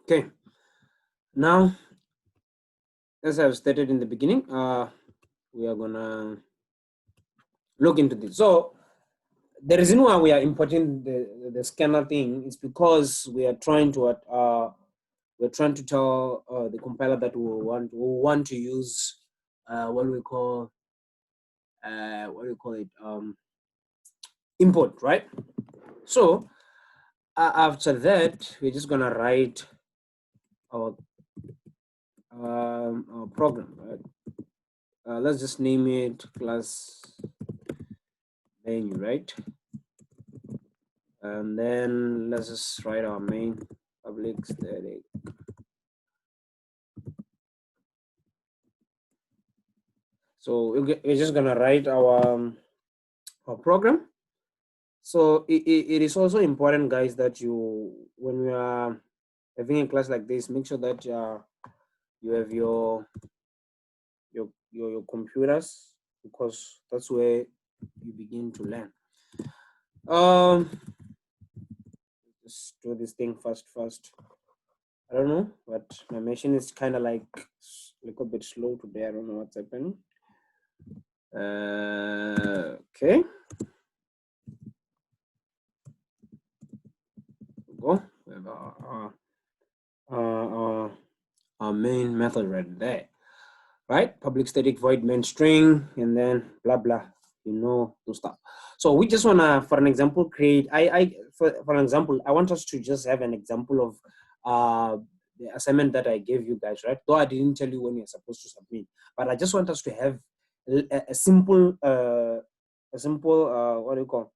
Okay, now, as I've stated in the beginning, we are gonna look into this. So the reason why we are importing the scanner thing is because we are trying to we're trying to tell the compiler that we want to use what we call it import, right? So after that, we're just gonna write our program, right? Let's just name it class menu, right? And then let's just write our main public static. So we're just gonna write our program. So it is also important, guys, that when we are having a class like this, make sure that you have your computers, because that's where you begin to learn. Just do this thing fast. I don't know, but my machine is kind of like a little bit slow today. I don't know what's happening. Okay. Go. We have our main method right there, right? Public static void main string, and then blah blah. You know those stuff. So we just wanna, for an example, create. For an example, I want us to just have an example of the assignment that I gave you guys, right? Though I didn't tell you when you're supposed to submit, but I just want us to have a simple what do you call,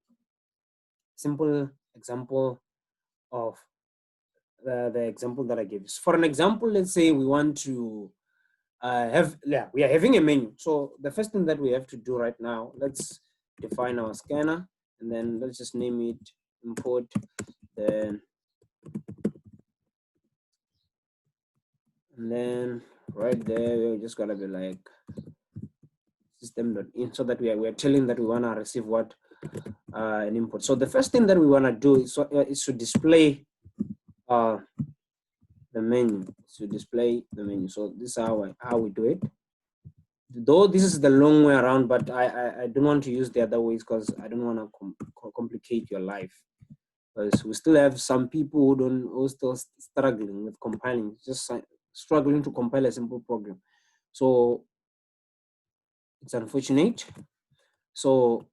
simple example of the example that I gave you. For an example, let's say we want to we are having a menu. So the first thing that we have to do right now, let's define our scanner, and then let's just name it import. Then and then right there, we're just gonna be like system.in, so that we're telling that we wanna receive what an input. So the first thing that we wanna do is to display the menu. So display the menu. So this is how we do it. Though this is the long way around, but I don't want to use the other ways, because I don't want to complicate your life. Because we still have some people who still struggling with compiling, just struggling to compile a simple program. So it's unfortunate. So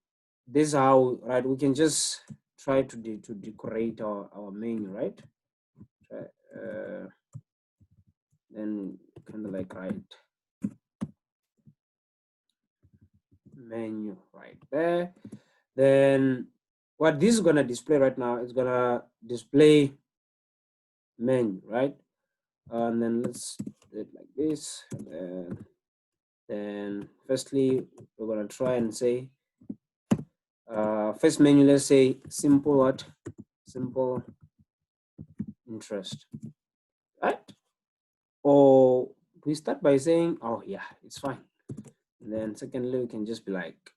this is how, right? We can just try to decorate our menu, right? Then kind of like write menu right there. Then what this is gonna display right now is gonna display menu, right? And then let's do it like this. And then firstly, we're gonna try and say first menu. Let's say simple what? Simple interest, right? Or we start by saying, oh yeah, it's fine. And then secondly, we can just be like,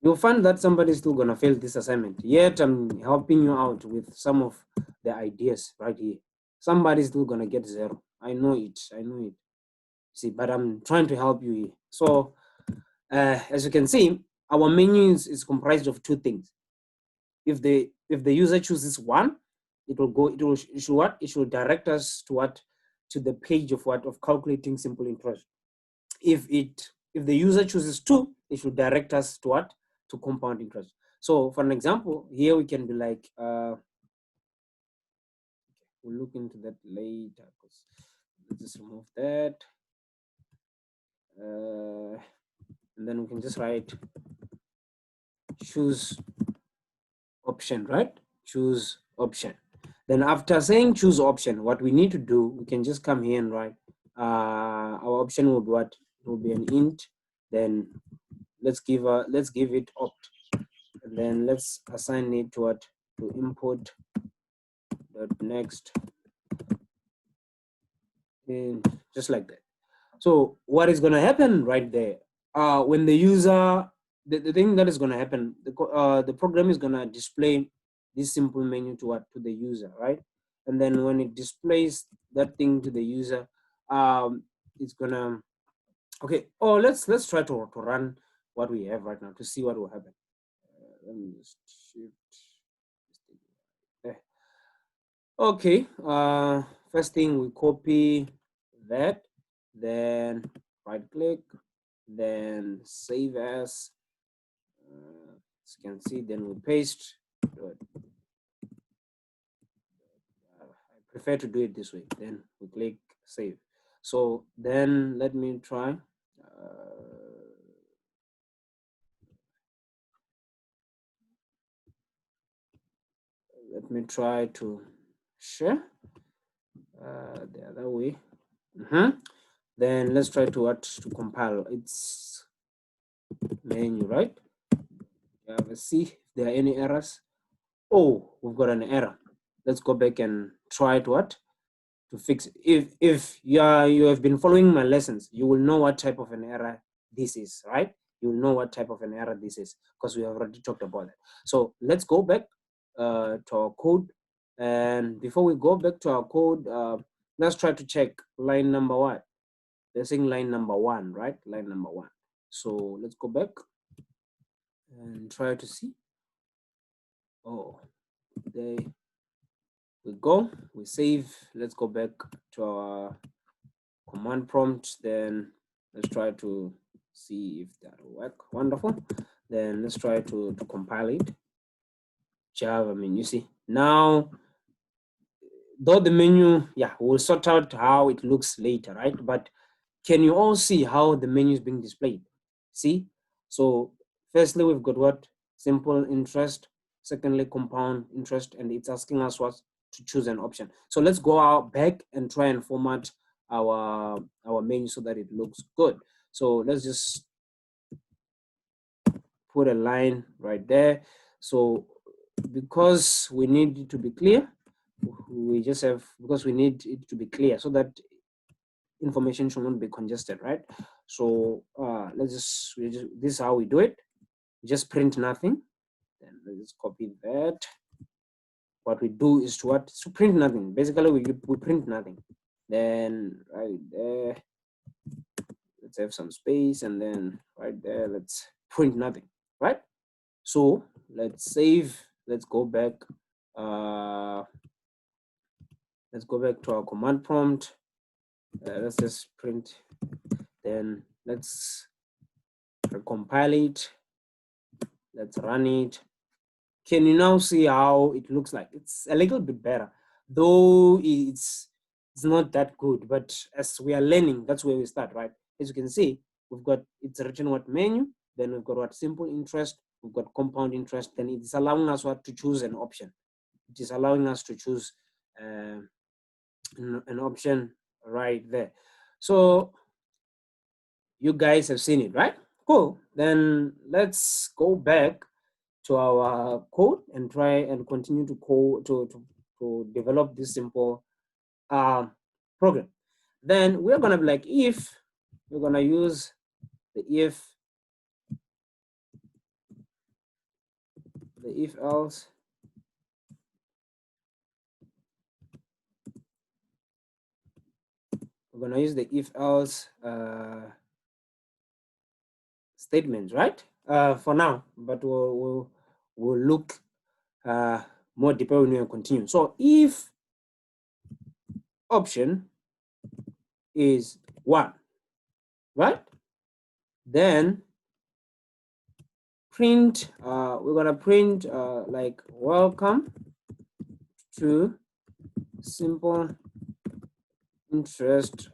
you'll find that somebody's still gonna fail this assignment. Yet I'm helping you out with some of the ideas right here. Somebody's still gonna get 0. I know it. See, but I'm trying to help you here. So as you can see, our menu is comprised of 2 things. If the user chooses 1, it should direct us to what? To the page of what? Of calculating simple interest. If the user chooses 2, it should direct us to what? To compound interest. So for an example, here we can be like, we'll look into that later, because let's just remove that. And then we can just write choose option, right? Choose option. Then after saying choose option, what we need to do, we can just come here and write our option would what? It will be an int. Then let's give it opt, and then let's assign it to what? To import dot next, and just like that. So what is going to happen right there? When the user, the thing that is going to happen, the program is going to display this simple menu to what, to the user, right? And then when it displays that thing to the user, it's gonna, okay. Oh, let's try to run what we have right now to see what will happen. Let me just shift this thing there. Okay, first thing we copy that, then right click, then save as, as you can see, then we paste. I prefer to do it this way, then we click save. So then let me try. Let me try to share the other way. Then let's try to what, to compile its menu, right? Let's see if there are any errors. Oh, we've got an error. Let's go back and try to what, to fix it. If you have been following my lessons, you will know what type of an error this is, right? You will know what type of an error this is because we have already talked about it. So let's go back to our code, and before we go back to our code, let's try to check line number one. They're saying line number one, right? Line number one. So let's go back and try to see. Oh, there we go. We save. Let's go back to our command prompt. Then let's try to see if that will work. Wonderful. Then let's try to compile it. Java, I mean, you see now, though the menu, yeah, we'll sort out how it looks later, right? But can you all see how the menu is being displayed? See, so firstly, we've got what, simple interest, secondly, compound interest, and it's asking us what, to choose an option. So let's go out back and try and format our menu so that it looks good. So let's just put a line right there. So because we need it to be clear, we just have, because we need it to be clear so that information should not be congested, right? So let's just, this is how we do it. We just print nothing. Then let's copy that. What we do is to what, to print nothing. Basically, we print nothing. Then right there, let's have some space, and then right there, let's print nothing, right? So let's save. Let's go back. Let's go back to our command prompt. Let's just print. Then let's compile it. Let's run it. Can you now see how it looks like? It's a little bit better, though it's not that good, but as we are learning, that's where we start, right? As you can see, we've got, it's written what, menu, then we've got what, simple interest, we've got compound interest, then it's allowing us what, to choose an option. It is allowing us to choose an option right there. So you guys have seen it, right? Cool. Then let's go back to our code and try and continue to code to develop this simple program. Then we're gonna be like, if we're gonna use the if else, we're gonna use the if else statements, right? For now, but we'll look more deeper when we continue. So if option is 1, right? Then print, we're gonna print like welcome to simple interest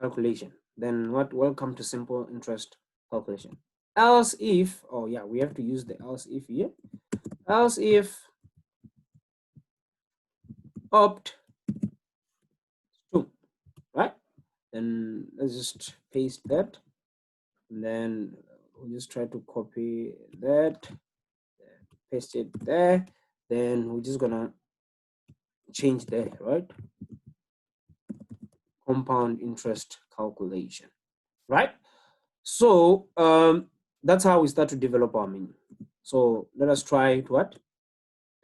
calculation. Then what, welcome to simple interest calculation. Else if, oh yeah, we have to use the else if here. Else if opt 2, right? Then let's just paste that, and then we'll just try to copy that, paste it there. Then we're just gonna change there, right? Compound interest calculation, right? So that's how we start to develop our menu. So let us try to what?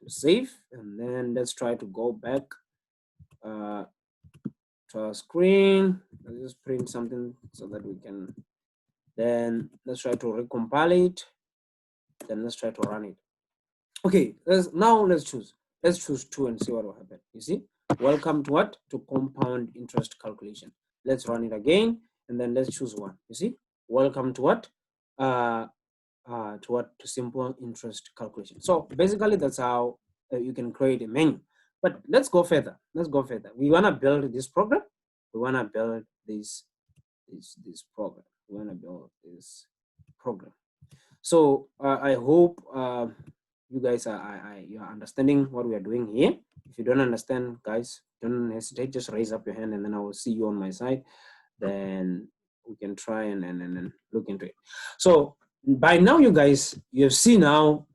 To save, and then let's try to go back to our screen. Let's just print something so that we can, then let's try to recompile it. Then let's try to run it. Okay, let's choose. Let's choose 2 and see what will happen. You see, welcome to what? To compound interest calculation. Let's run it again, and then let's choose 1. You see, welcome to what? To simple interest calculation. So basically, that's how you can create a menu. But let's go further. Let's go further. We want to build this program. We want to build this program. We want to build this program. So I hope you guys you are understanding what we are doing here. If you don't understand, guys, don't hesitate. Just raise up your hand, and then I will see you on my side. Then we can try and look into it. So by now, you guys, you have seen how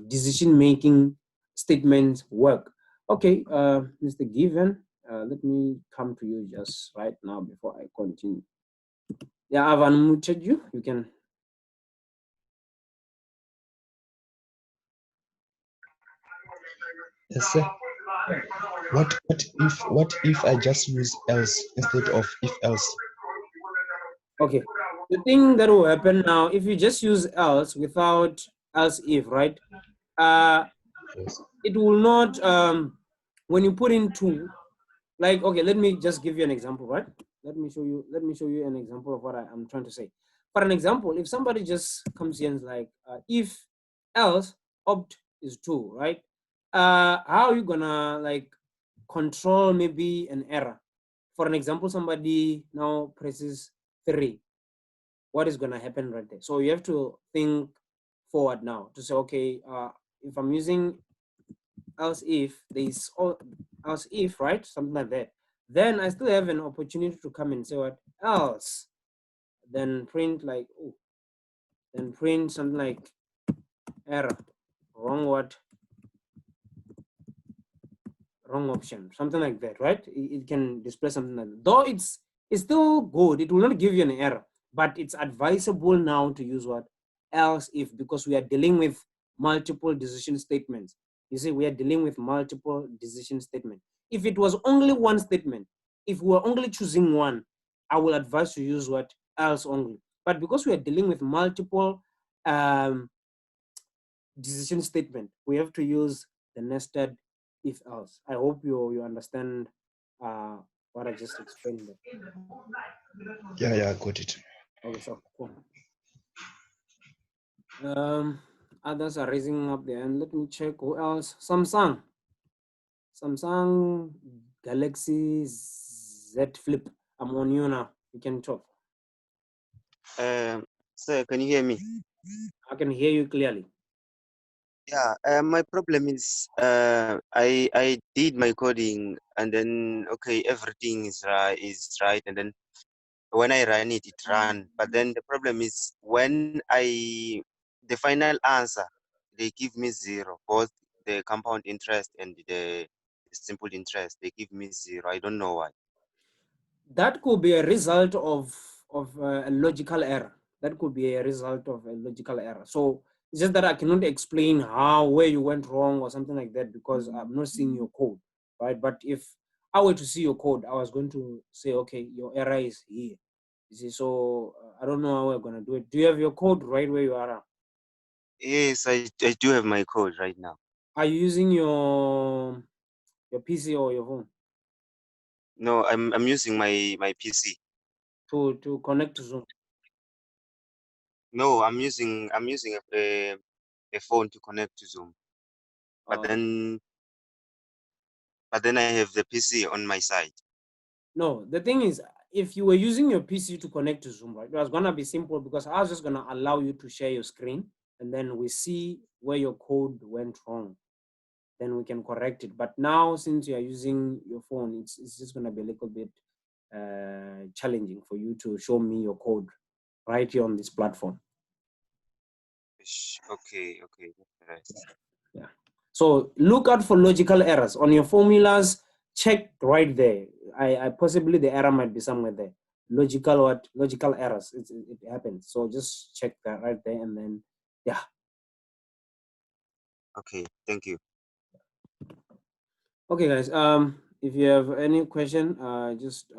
decision making statements work. Okay, Mr. Given, let me come to you just right now before I continue. Yeah, I've unmuted you. You can. Yes, sir. What if I just use else instead of if else? Okay. The thing that will happen now, if you just use else without else if, right? Yes. It will not when you put in 2, like, okay, let me just give you an example, right? Let me show you an example of what I'm trying to say. For an example, if somebody just comes here and is like, if else opt is 2, right? How are you gonna like control maybe an error? For an example, somebody now presses 3. What is gonna happen right there? So you have to think forward now to say, okay, if I'm using else if there's else if, right, something like that, then I still have an opportunity to come and say what else, then print like, oh, then print something like error, wrong word, wrong option, something like that, right? It can display something like that. Though it's still good, it will not give you an error, but it's advisable now to use what else if, because we are dealing with multiple decision statements. You see, we are dealing with multiple decision statements. If it was only one statement, if we were only choosing one, I will advise to use what else only. But because we are dealing with multiple decision statement, we have to use the nested if else. I hope you understand what I just explained there. Yeah, I got it. Okay, so cool. Others are raising up there, and let me check who else. Samsung Galaxy Z Flip. I'm on you now. You can talk. Sir, can you hear me? I can hear you clearly. Yeah, my problem is I did my coding and then okay, everything is right, and then when I run it, it ran. But then the problem is when the final answer, they give me 0, both the compound interest and the simple interest, they give me 0. I don't know why. That could be a result of a logical error. That could be a result of a logical error. So it's just that I cannot explain where you went wrong or something like that, because I'm not seeing your code, right? But if I were to see your code, I was going to say, okay, your error is here. You see, so I don't know how we're gonna do it. Do you have your code right where you are? Yes, I do have my code right now. Are you using your PC or your phone No, I'm using my PC. to connect to Zoom? No, I'm using a phone to connect to Zoom. But Uh, then I have the PC on my side. No, the thing is, if you were using your PC to connect to Zoom, right, it was gonna be simple, because I was just gonna allow you to share your screen, and then we see where your code went wrong. Then we can correct it. But now, since you are using your phone, it's just gonna be a little bit challenging for you to show me your code right here on this platform. Okay. Rest. Yeah. So look out for logical errors on your formulas. Check right there. I possibly the error might be somewhere there. Logical errors. It happens. So just check that right there, and then yeah. Okay, thank you. Okay, guys. If you have any question, just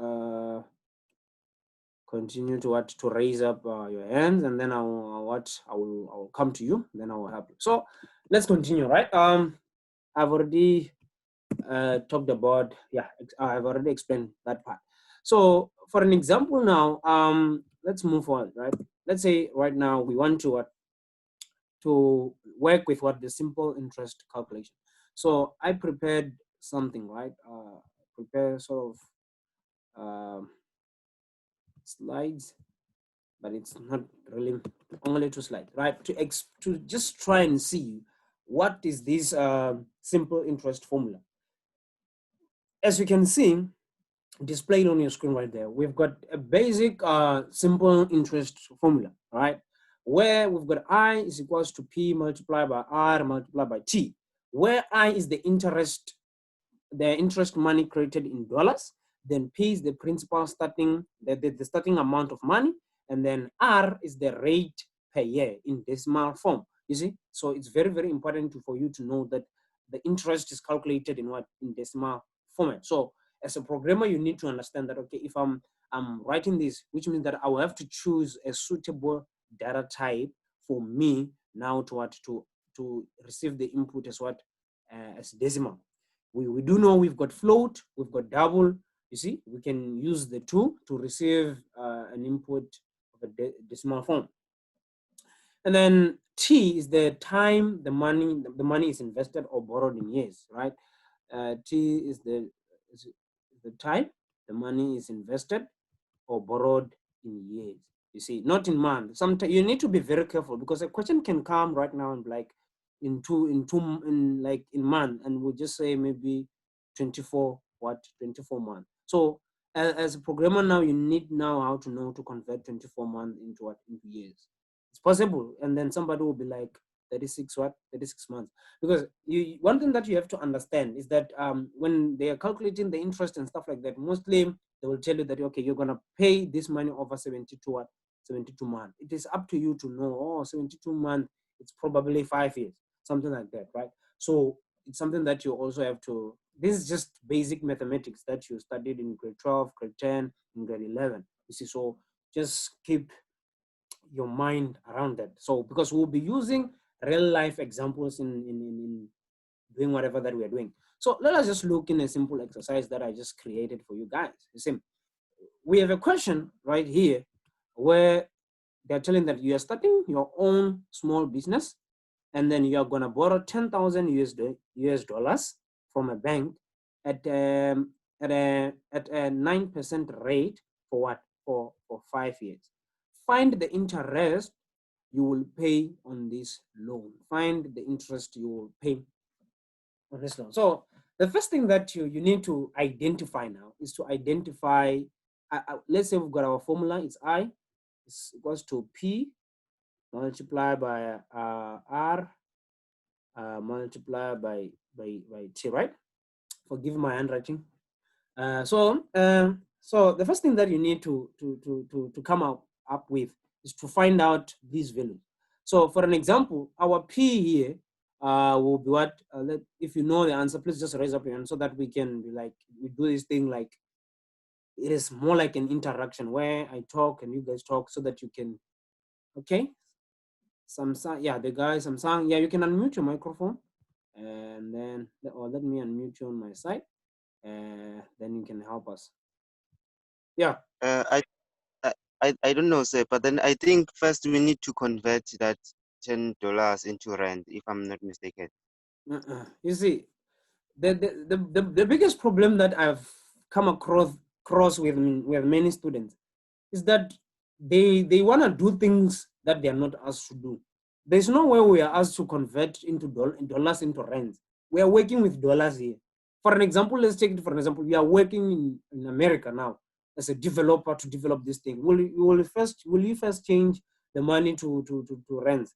continue to raise up your hands, and then I will come to you. Then I will help you. So let's continue, right? I've already talked about, I've already explained that part. So for an example now, let's move forward, right? Let's say right now we want to work with what the simple interest calculation. So I prepared something, right? Prepare sort of slides, but it's not really only 2 slides, right? To just try and see what is this simple interest formula. As you can see, displayed on your screen right there, we've got a basic simple interest formula, right? Where we've got I is equals to P multiplied by R multiplied by T, where I is the interest money created in dollars, then P is the principal starting, the starting amount of money, and then R is the rate per year in decimal form, you see? So it's very, very important for you to know that the interest is calculated in what? In decimal format. So as a programmer, you need to understand that, okay, if I'm writing this, which means that I will have to choose a suitable data type for me now to receive the input as what? As decimal. We do know we've got float, we've got double. You see, we can use the two to receive an input of a decimal form. And then T is the time the money is invested or borrowed in years, right? T is the time the money is invested or borrowed in years. You see, not in months. Sometimes you need to be very careful because a question can come right now and like in month, and we'll just say maybe 24 months. So as a programmer now, you need now how to know to convert 24 months into years. It's possible, and then somebody will be like 36 months, because one thing that you have to understand is that when they are calculating the interest and stuff like that, mostly they will tell you that, okay, you're gonna pay this money over 72 months. It is up to you to know, 72 months, it's probably 5 years, something like that, right? So it's something that you also have to, this is just basic mathematics that you studied in grade 12, grade 10, and grade 11. You see, so just keep your mind around that. So because we'll be using real life examples in doing whatever that we are doing. So let us just look in a simple exercise that I just created for you guys. You see, we have a question right here where they're telling that you are starting your own small business, and then you are going to borrow 10,000 US dollars from a bank at a 9% rate for what? For 5 years. Find the interest you will pay on this loan. Find the interest you will pay on this loan. So the first thing that you need to identify now is to identify, let's say we've got our formula, it's I is equals to P multiplied by R multiplied by T, right? Forgive my handwriting. So the first thing that you need to come up with is to find out these values. So for an example, our P here will be what, if you know the answer, please just raise up your hand so that we can be like, we do this thing like, it is more like an interaction where I talk and you guys talk so that you can, okay? Samsung, yeah, the guy Samsung, yeah, you can unmute your microphone, and then, or let me unmute you on my side, then you can help us. Yeah. I don't know, sir, but then I think first we need to convert that $10 into rand, if I'm not mistaken. You see, the biggest problem that I've come across with many students is that they want to do things that they are not asked to do. There's no way we are asked to convert into dollars into rands. We are working with dollars here. For an example, let's take it for an example. We are working in America now as a developer to develop this thing. Will you first change the money to rands?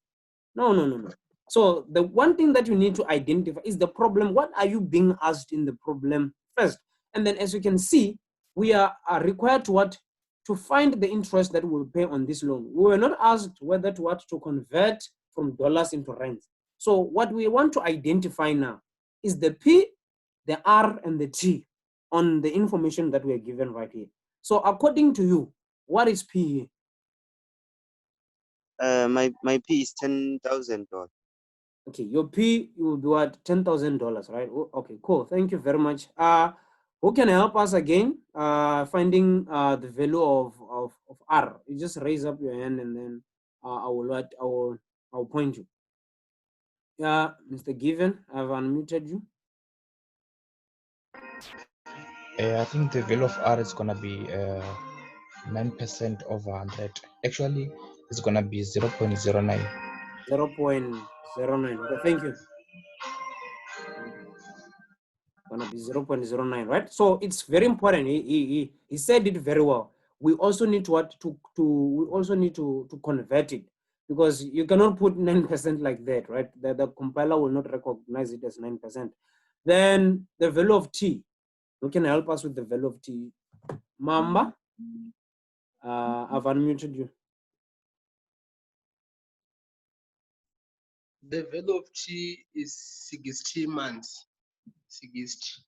No. So the one thing that you need to identify is the problem. What are you being asked in the problem first? And then as you can see, we are required to find the interest that we'll pay on this loan. We were not asked whether to convert from dollars into rands. So what we want to identify now is the P, the R, and the T on the information that we are given right here. So according to you, what is P here? My P is $10,000. Okay, your P will be what? $10,000, right? Oh, okay, cool. Thank you very much. Who can help us again? Finding the value of R. You just raise up your hand and then I will point you. Yeah, Mr. Given, I've unmuted you. I think the value of R is gonna be 9% over 100. Actually, it's gonna be 0.09. 0.09. Okay, thank you. Gonna be 0.09, right? So it's very important. He said it very well. We also need to convert it, because you cannot put 9% like that, right? The compiler will not recognize it as 9%. Then the value of T. Who can help us with the value of T? Mamba. I've unmuted you. The value of T is 60 months. 60.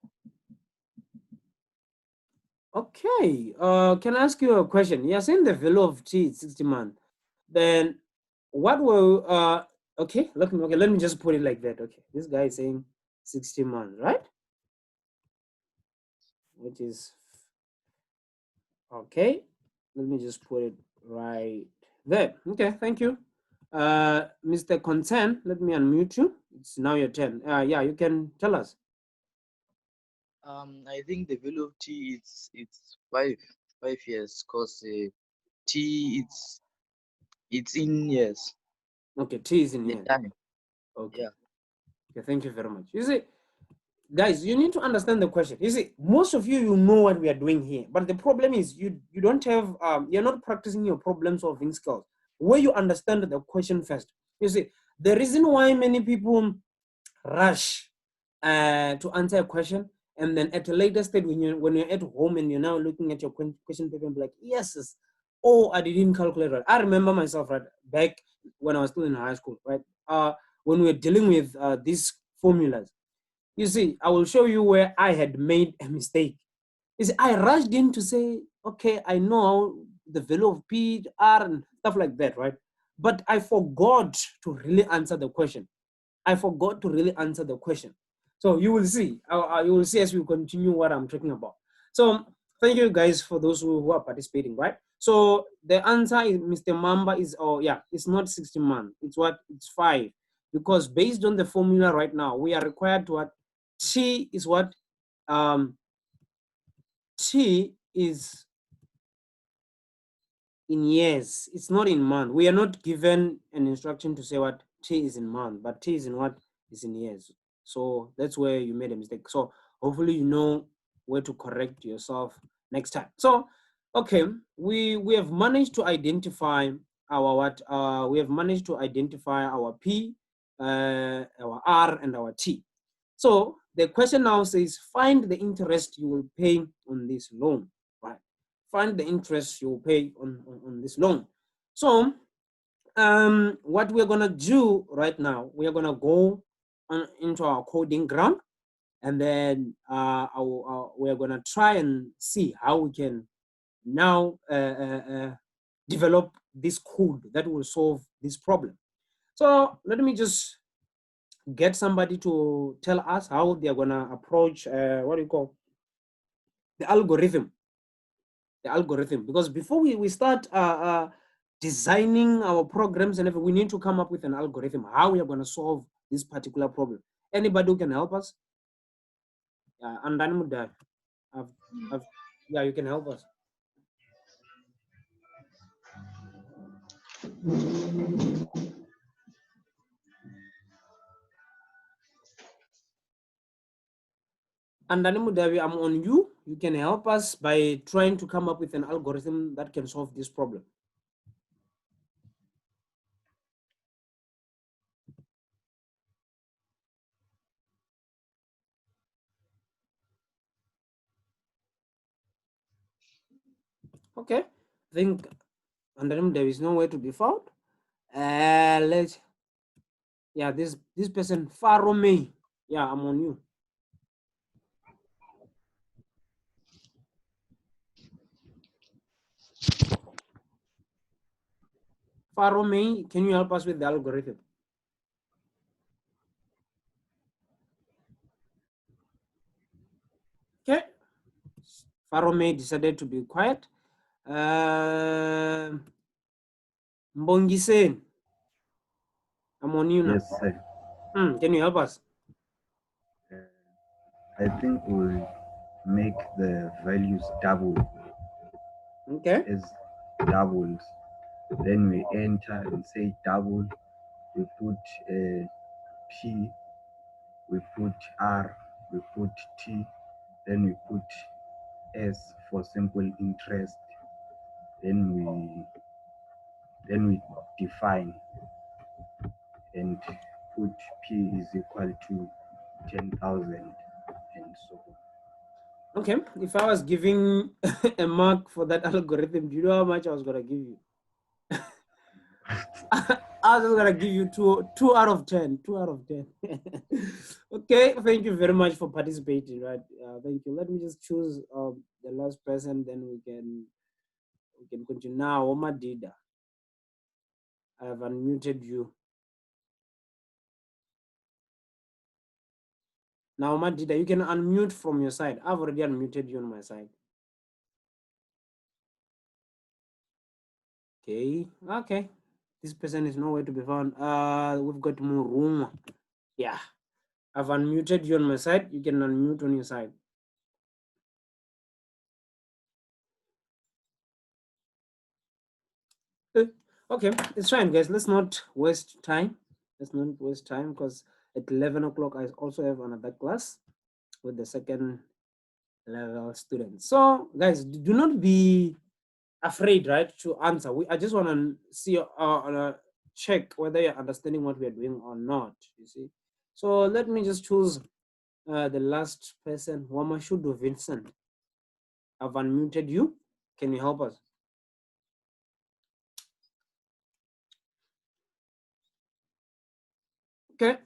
Okay. Can I ask you a question? You're saying the value of T is 60 months. Then what will okay, let me just put it like that. Okay. This guy is saying 60 months, right? Which is okay. Let me just put it right there. Okay, thank you. Mr. Content, let me unmute you. It's now your turn. Yeah, you can tell us. I think the value of T it's 5 years, because T it's in years. Okay, T is in The here. time. Okay. Yeah. Okay, thank you very much. You see, guys, you need to understand the question. You see, most of you know what we are doing here, but the problem is you don't have you're not practicing your problem solving skills where you understand the question first. You see, the reason why many people rush to answer a question, and then at a later stage when you're at home and you're now looking at your question paper and be like, yes, oh, I didn't calculate right. I remember myself right back when I was still in high school, right? When we were dealing with these formulas. You see, I will show you where I had made a mistake. You see, I rushed in to say, okay, I know the value of P, R, and stuff like that, right? But I forgot to really answer the question. I forgot to really answer the question. So you will see, you will see as we continue what I'm talking about. So thank you guys for those who are participating, right? So the answer is Mr. Mamba is, oh yeah, it's not 60 months. It's what? It's 5. Because based on the formula right now, we are required to what? T is what? T is in years. It's not in month. We are not given an instruction to say what T is in month, but T is in what? Is in years. So that's where you made a mistake. So hopefully you know where to correct yourself next time. So okay, we have managed to identify our what? We have managed to identify our P, our R, and our T. So the question now says, find the interest you will pay on this loan, right? Find the interest you will pay on this loan. So what we're gonna do right now, we are gonna go into our coding ground, and then we are gonna try and see how we can now develop this code that will solve this problem. So let me just get somebody to tell us how they are gonna approach what do you call the algorithm. The algorithm, because before we start designing our programs and everything, we need to come up with an algorithm how we are going to solve this particular problem. Anybody who can help us? And then yeah, you can help us. And then I'm on you. You can help us by trying to come up with an algorithm that can solve this problem. Okay, I think under him there is nowhere to be found. Let's, Yeah, this person, Farome. Yeah, I'm on you. Farome, can you help us with the algorithm? Okay. Farome decided to be quiet. Mbongisen, I'm on you now. Yes, sir. Can you help us? I think we'll make the values double Okay. as doubles. Then we enter and say double. We put P, we put R, we put T, then we put S for simple interest. Then we define and put P is equal to 10,000 and so on. Okay, if I was giving a mark for that algorithm, do you know how much I was gonna give you? I was gonna give you two out of 10. 2 out of 10. Okay, thank you very much for participating. Right, thank you. Let me just choose the last person, then we can continue. Now, Oma Dida, I have unmuted you. Now, Oma Dida, you can unmute from your side. I've already unmuted you on my side. Okay. This person is nowhere to be found. We've got Muruma. Yeah, I've unmuted you on my side. You can unmute on your side. Okay, it's fine, guys. Let's not waste time. Let's not waste time because at 11 o'clock I also have another class with the second level students. So, guys, do not be afraid, right, to answer. I just want to see check whether you're understanding what we are doing or not. You see. So let me just choose the last person, Wamashudu Vincent. I've unmuted you. Can you help us? Okay.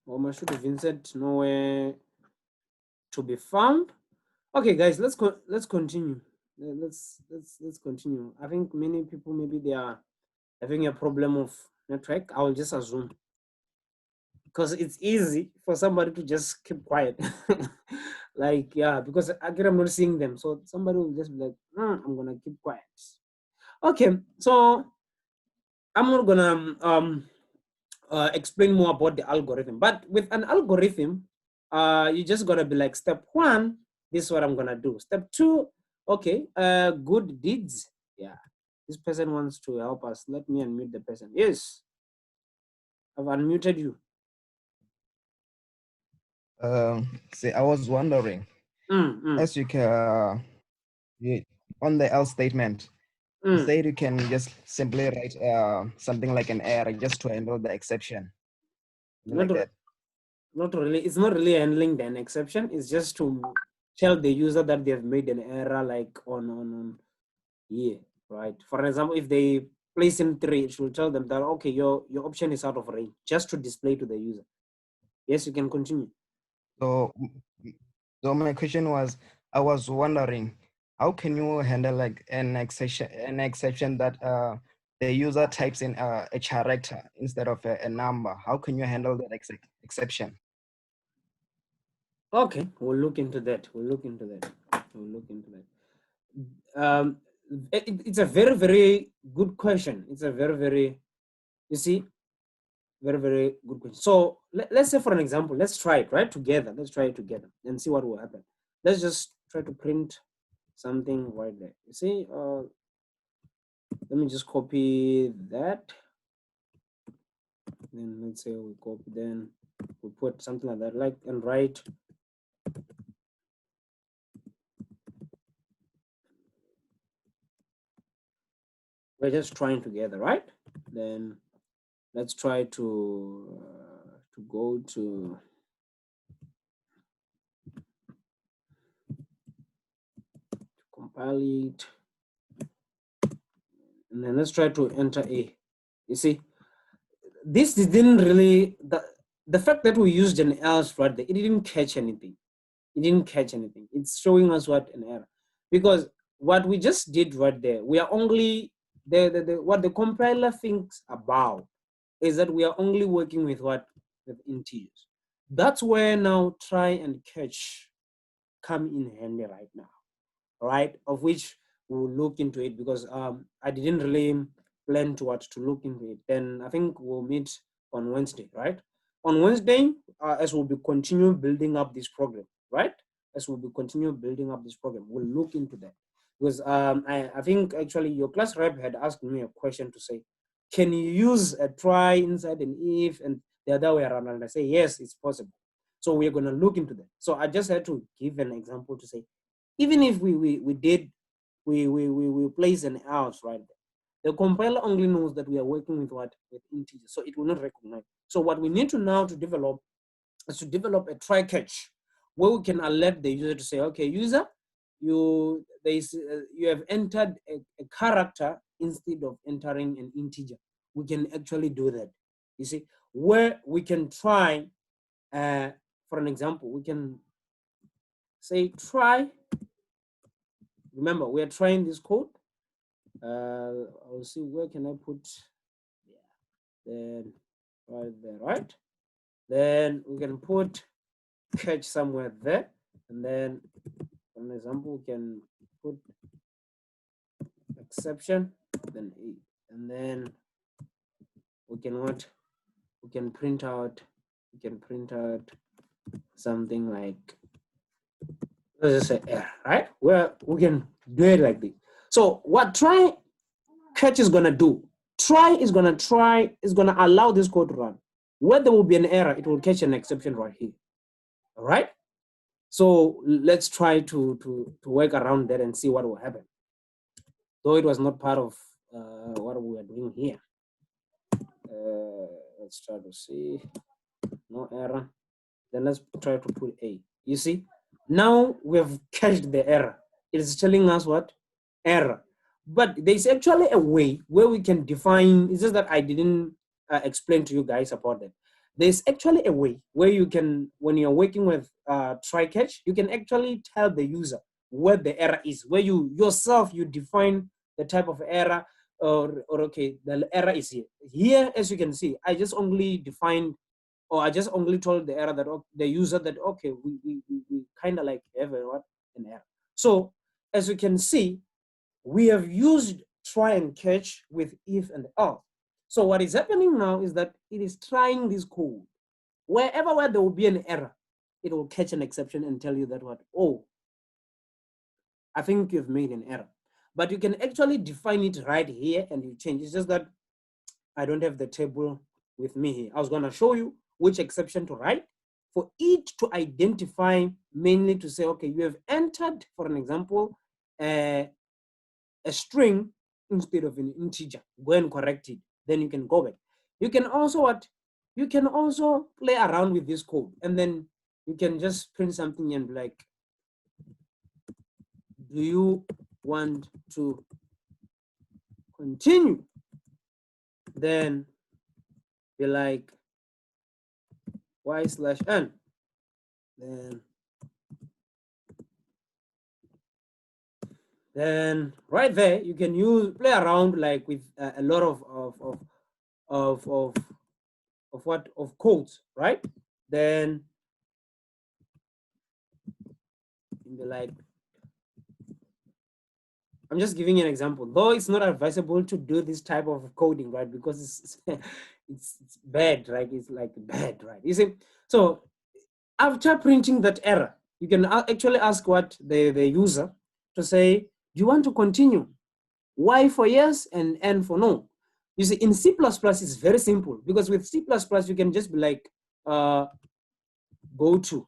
Wamashudu Vincent, nowhere to be found. Okay, guys, let's continue. Let's continue. I think many people, maybe they are having a problem of network. I will just assume, because it's easy for somebody to just keep quiet. Like, yeah, because again, I'm not seeing them. So somebody will just be like, I'm gonna keep quiet. Okay, so I'm not gonna explain more about the algorithm, but with an algorithm, you just gotta be like, step one, this is what I'm gonna do. Step two, okay, good deeds. Yeah, this person wants to help us. Let me unmute the person. Yes, I've unmuted you. See, I was wondering, as you can, on the else statement, you said you can just simply write something like an error just to handle the exception. Like that. Not really. It's not really handling an exception. It's just to tell the user that they have made an error, like on here, right? For example, if they place in 3, it will tell them that, okay, your option is out of range, just to display to the user. Yes, you can continue. So my question was, I was wondering, how can you handle like an exception that the user types in a character instead of a number? How can you handle that exception? Okay, we'll look into that. It's a very, very good question. It's a very, very, you see, very, very good question. So let's say, for an example, let's try it right together. Let's try it together and see what will happen. Let's just try to print something right there. You see, let me just copy that. Then let's say we copy, then we put something like that, like, and write. We're just trying together, right? Then let's try to go to compile it, and then let's try to enter A. You see, this didn't really, the fact that we used an else right there, it didn't catch anything. It didn't catch anything. It's showing us what an error. Because what we just did right there, we are only, what the compiler thinks about is that we are only working with what? With integers. That's where now try and catch come in handy right now, right? Of which we'll look into it because I didn't really plan to look into it. Then I think we'll meet on Wednesday, right? On Wednesday, as we'll be continue building up this program, right? As we'll be continue building up this program, we'll look into that. Because I think actually your class rep had asked me a question to say, can you use a try inside an if and the other way around? And I say, yes, it's possible. So we're going to look into that. So I just had to give an example to say, even if we place an else right there, the compiler only knows that we are working with what? With integers. So it will not recognize. So what we need to now to develop is to develop a try catch where we can alert the user to say, okay, user, you have entered a character instead of entering an integer. We can actually do that. You see, where we can try, for an example, we can say try. Remember, we are trying this code. I'll see where can I put, then right there, right? Then we can put catch somewhere there, and then for an example, we can put exception, then a, and then we can what? We can print out something like, let's just say error, right? Where we can do it like this. So what try catch is gonna do? Try is gonna allow this code to run. Where there will be an error, it will catch an exception right here. All right. So let's try to work around that and see what will happen. Though it was not part of what we are doing here. Let's try to see. No error. Then let's try to put a. You see, now we have cached the error. It is telling us what? Error. But there's actually a way where we can define, it's just that I didn't explain to you guys about that. There's actually a way where you can, when you're working with try catch, you can actually tell the user where the error is, where you yourself, you define the type of error, or okay, the error is here. Here, as you can see, I just only defined, or I just only told the error that the user that, okay, we kind of like have an error. So as you can see, we have used try and catch with if and else. So what is happening now is that it is trying this code. Wherever where there will be an error, it will catch an exception and tell you that what, oh, I think you've made an error. But you can actually define it right here and you change. It's just that I don't have the table with me here. I was gonna show you which exception to write for each to identify, mainly to say, okay, you have entered, for an example, a string instead of an integer. Go and correct it. Then you can go back. You can also what? You can also play around with this code, and then you can just print something and be like, do you want to continue? Then be like y/n. Then right there you can play around like with a lot of codes, right? Then be like, I'm just giving you an example, though it's not advisable to do this type of coding, right? Because it's bad, right? It's like bad, right? You see, so after printing that error, you can actually ask what the user to say, do you want to continue? Y for yes and N for no. You see, in C++, it's very simple because with C++, you can just be like, go to. You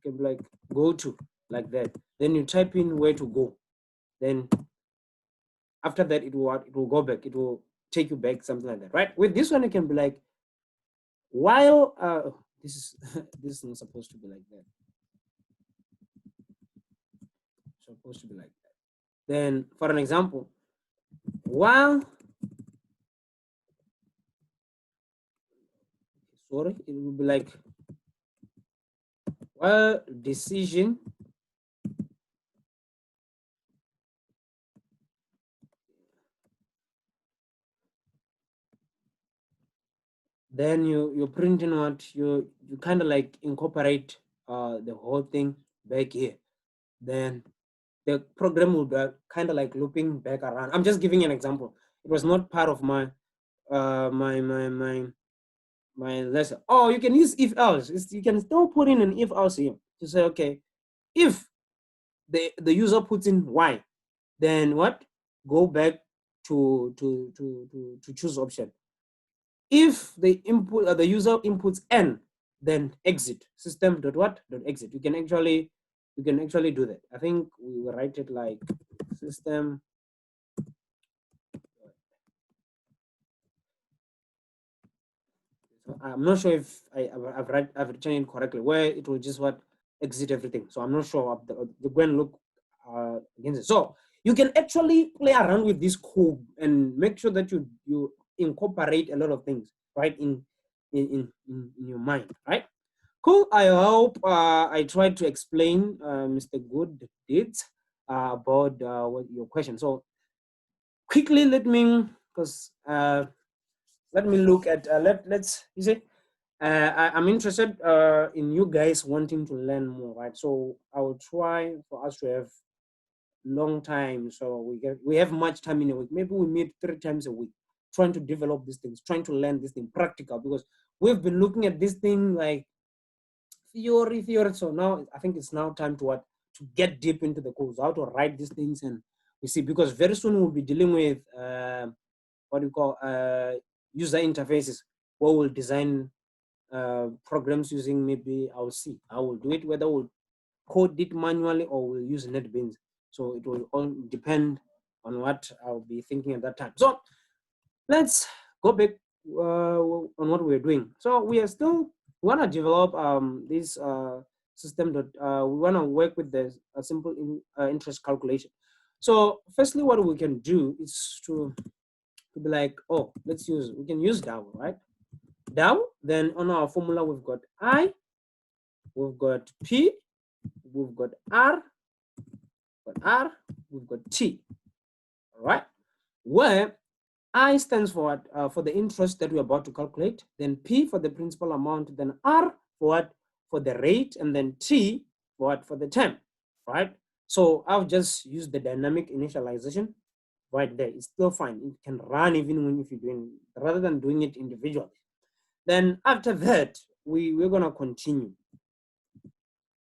can be like, go to, like that. Then you type in where to go. Then after that, it will go back. It will take you back, something like that, right? With this one, you can be like, while, this is not supposed to be like that. It's supposed to be like that. Then for an example, while sorry, it will be like, well, decision then you print in what you kind of like incorporate the whole thing back here. Then the program will be kind of like looping back around. I'm just giving an example. It was not part of my my lesson. Oh, you can use if else. You can still put in an if else here to say, okay, if the user puts in Y, then what? Go back to choose option. If the input the user inputs N, then exit system dot what dot exit. You can actually do that. I think we will write it like system. I'm not sure if I've written it correctly, where it will just what exit everything. So I'm not sure. The go and look against it. So you can actually play around with this code and make sure that you incorporate a lot of things right in your mind, right? Cool. I hope I tried to explain, Mr. Good Deeds, about what your question. So quickly, let me look at let's you see. I'm interested in you guys wanting to learn more, right? So I will try for us to have long time, so we have much time in a week. Maybe we meet 3 times a week, trying to develop these things, trying to learn this thing practical, because we've been looking at this thing like theory. So now I think it's now time to get deep into the codes, how to write these things, and we see, because very soon we'll be dealing with what we call user interfaces, where we'll design programs using, maybe I'll see I will do it, whether we'll code it manually or we'll use NetBeans. So it will all depend on what I'll be thinking at that time. So let's go back on what we're doing. So we are still want to develop this system that we want to work with the simple interest calculation. So firstly, what we can do is to be like, oh, we can use DAO, right? DAO, then on our formula, we've got I, we've got P, we've got R, we've got T, all right? Where I stands for what? For the interest that we're about to calculate, then P for the principal amount, then R for what? For the rate, and then T for what? For the term, right? So I've just used the dynamic initialization right there. It's still fine. It can run even if you're doing, rather than doing it individually. Then after that, we're gonna continue.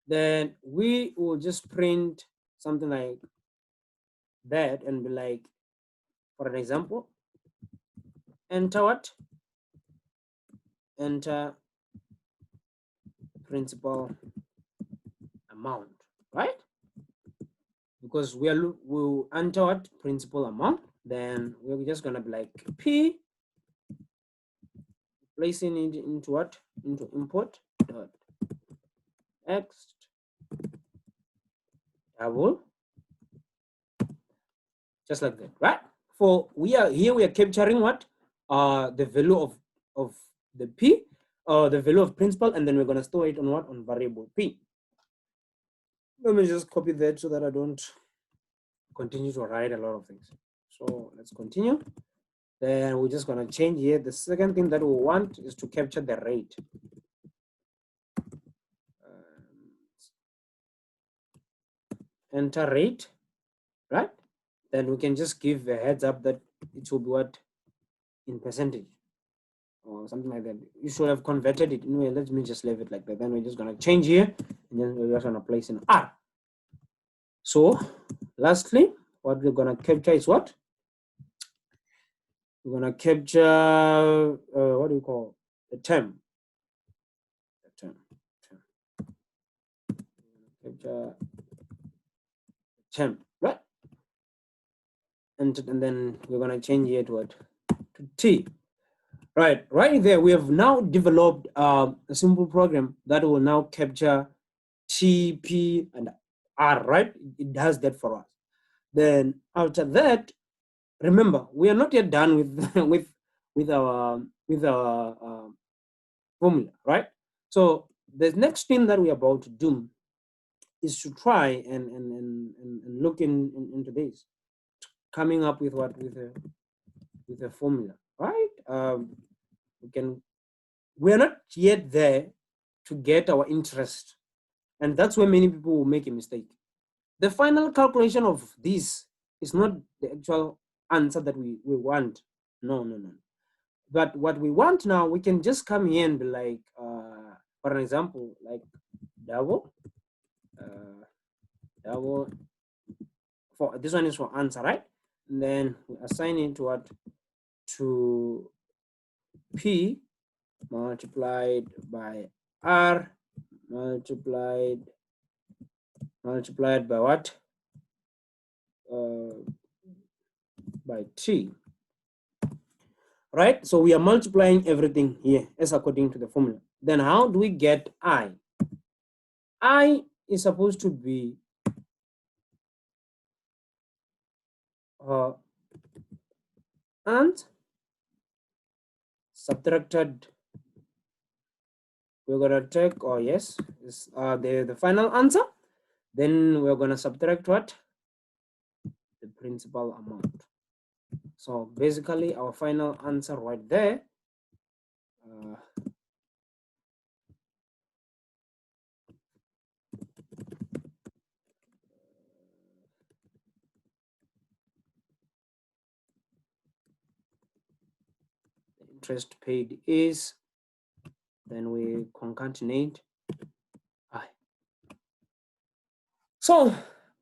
Then we will just print something like that and be like, for an example, enter what? Enter principal amount, right? Because we'll enter what? Principal amount. Then we're just gonna be like P, placing it into what? Into import dot text double, just like that, right? For we are capturing what? The value of the P, the value of principal, and then we're gonna store it on what? On variable P. Let me just copy that so that I don't continue to write a lot of things. So let's continue. Then we're just gonna change here. The second thing that we want is to capture the rate. Enter rate, right? Then we can just give a heads up that it will be what? In percentage or something like that. You should have converted it. Anyway, let me just leave it like that. Then we're just gonna change here, and then we're just gonna place in R. So lastly, what we're gonna capture is what? We're gonna capture what do you call the term? The term. Capture term, right? And then we're gonna change it to what? To T. Right there, we have now developed a simple program that will now capture T, P, and R, right? It does that for us. Then after that, remember, we are not yet done with with our formula, right? So the next thing that we're about to do is to try and look into this, coming up with what with a formula, right? We're not yet there to get our interest, and that's where many people will make a mistake. The final calculation of this is not the actual answer that we want. No. But what we want now, we can just come here and be like, for an example, like double, double, for this one is for answer, right? And then we assign it to what? To P multiplied by R multiplied by what? By T. Right? So we are multiplying everything here as according to the formula. Then how do we get I? I is supposed to be and subtracted. We're gonna take, oh yes, is the final answer. Then we're gonna subtract what? The principal amount. So basically our final answer right there, the interest paid is, then we concatenate I. So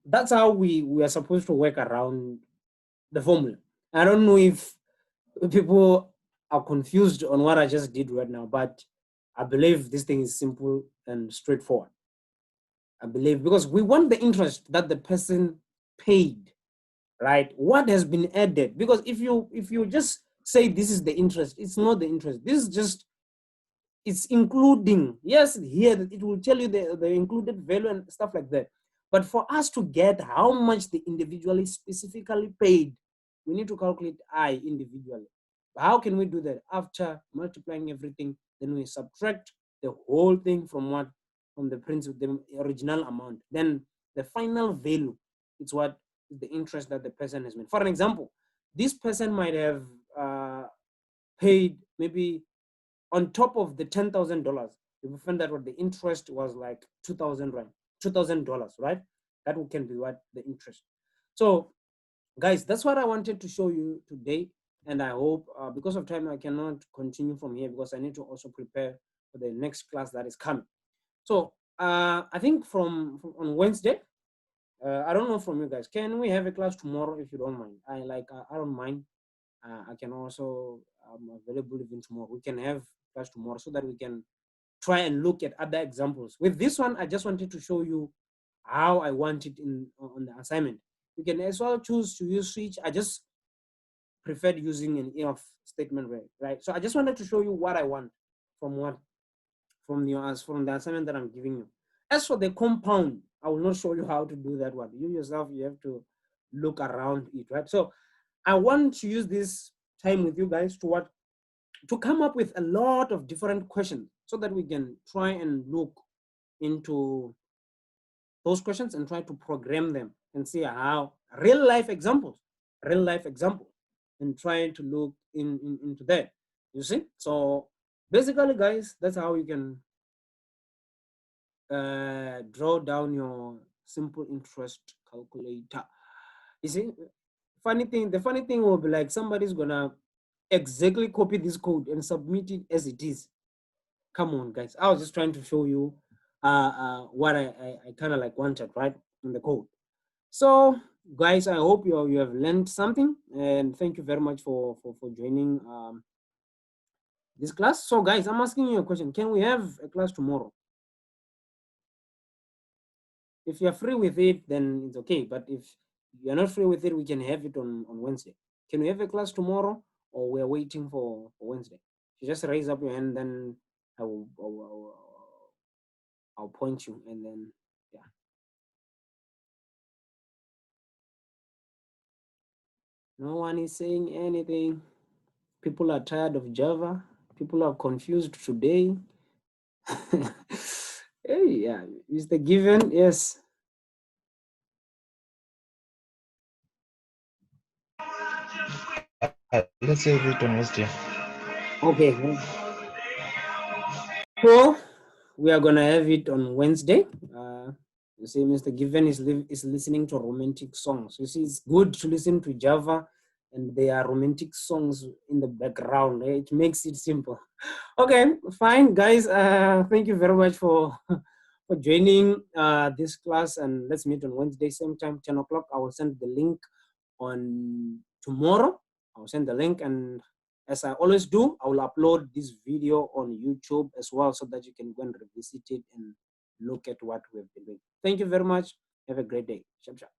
that's how we are supposed to work around the formula. I don't know if people are confused on what I just did right now, but I believe this thing is simple and straightforward. I believe because we want the interest that the person paid, right? What has been added? Because if you just say this is the interest, it's not the interest. This is just, it's including, yes, here it will tell you the included value and stuff like that. But for us to get how much the individually specifically paid, we need to calculate I individually. How can we do that? After multiplying everything, then we subtract the whole thing from what? From the principal, the original amount. Then the final value, it's what is the interest that the person has made. For an example, this person might have paid maybe on top of the $10,000. If we find that what the interest was like 2,000 rand, $2,000, right? That can be what the interest. So guys, that's what I wanted to show you today. And I hope, because of time, I cannot continue from here because I need to also prepare for the next class that is coming. So I think from on Wednesday, I don't know from you guys, can we have a class tomorrow if you don't mind? I don't mind. I can also, I'm available even tomorrow. We can have class tomorrow so that we can try and look at other examples. With this one, I just wanted to show you how I want it on the assignment. You can as well choose to use switch. I just preferred using an if statement, right? So I just wanted to show you what I want from the assignment that I'm giving you. As for the compound, I will not show you how to do that one. You yourself, you have to look around it, right? So I want to use this time with you guys to come up with a lot of different questions so that we can try and look into those questions and try to program them and see how real life examples, and try to look into that. You see? So basically, guys, that's how you can draw down your simple interest calculator. You see, the funny thing will be like somebody's gonna exactly copy this code and submit it as it is. Come on, guys. I was just trying to show you what I kind of like wanted, right, in the code. So guys, I hope you have learned something, and thank you very much for joining this class. So guys, I'm asking you a question. Can we have a class tomorrow? If you're free with it, then it's okay. But if you're not free with it, we can have it on Wednesday. Can we have a class tomorrow, or we're waiting for Wednesday? You just raise up your hand, then I'll point you, and then yeah. No one is saying anything. People are tired of Java. People are confused today. Hey, yeah, Mr. Given, yes. Let's say it on Wednesday. Okay. So we are gonna have it on Wednesday. You see, Mr. Given is listening to romantic songs. You see, it's good to listen to Java, and there are romantic songs in the background. It makes it simple. Okay, fine, guys. Thank you very much for for joining this class, and let's meet on Wednesday, same time, 10 o'clock. I will send the link on tomorrow. I'll send the link, and as I always do, I will upload this video on YouTube as well so that you can go and revisit it and look at what we've been doing. Thank you very much. Have a great day. Shap, shap.